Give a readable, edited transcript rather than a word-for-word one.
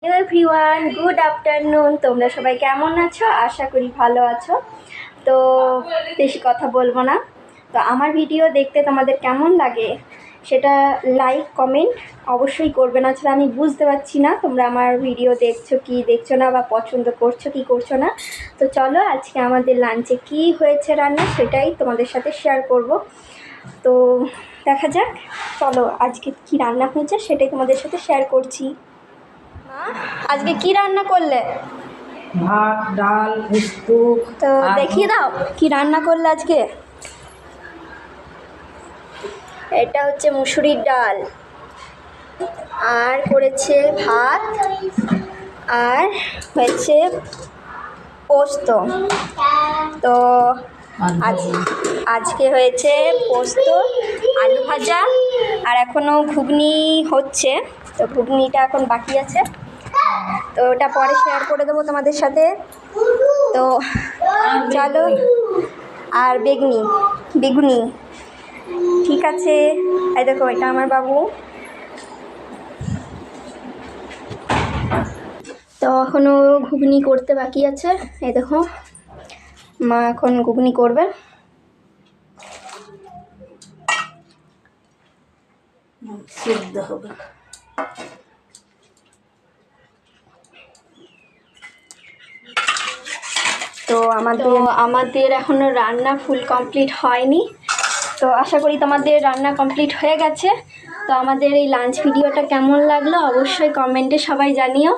Hello everyone, good afternoon. তোমরা সবাই কেমন আছো? আশা করি ভালো আছো। তো বেশি কথা বলবো না। তো আমার ভিডিও দেখতে তোমাদের কেমন লাগে সেটা লাইক কমেন্ট অবশ্যই করবে না, ছাড়া আমি বুঝতে পারছি না তোমরা আমার ভিডিও দেখছো কি দেখছো না, বা পছন্দ করছো কি করছো না। তো চলো আজকে আমাদের লাঞ্চে কি হয়েছে রান্না সেটাই তোমাদের সাথে শেয়ার করব। তো দেখা যাক, চলো আজকে কি রান্না হয়েছে সেটাই তোমাদের সাথে শেয়ার করছি। আজকে কি রান্না করলে? ভাত, ডাল, পোস্ত। তো দেখিয়ে দাও কি রান্না করলে আজকে। এটা হচ্ছে মুসুরির ডাল, আর করেছে ভাত, আর হয়েছে পোস্ত। তো আজকে হয়েছে পোস্ত, আলু ভাজা, আর এখনও ঘুগনি হচ্ছে। তো ঘুগনিটা এখন বাকি আছে, তো ওটা পরে শেয়ার করে দেবো তোমাদের সাথে। তো চলো, আর বেগুনি ঠিক আছে। এই দেখো, এটা আমার বাবু। তো এখনও ঘুগনি করতে বাকি আছে। এই দেখো, মা এখন ঘুগনি করবে। সিদ্ধ হবে। তো আমাদের এখনও রান্না ফুল কমপ্লিট হয়নি। তো আশা করি তোমাদের রান্না কমপ্লিট হয়ে গেছে। তো আমাদের এই লাঞ্চ ভিডিওটা কেমন লাগলো অবশ্যই কমেন্টে সবাই জানিও।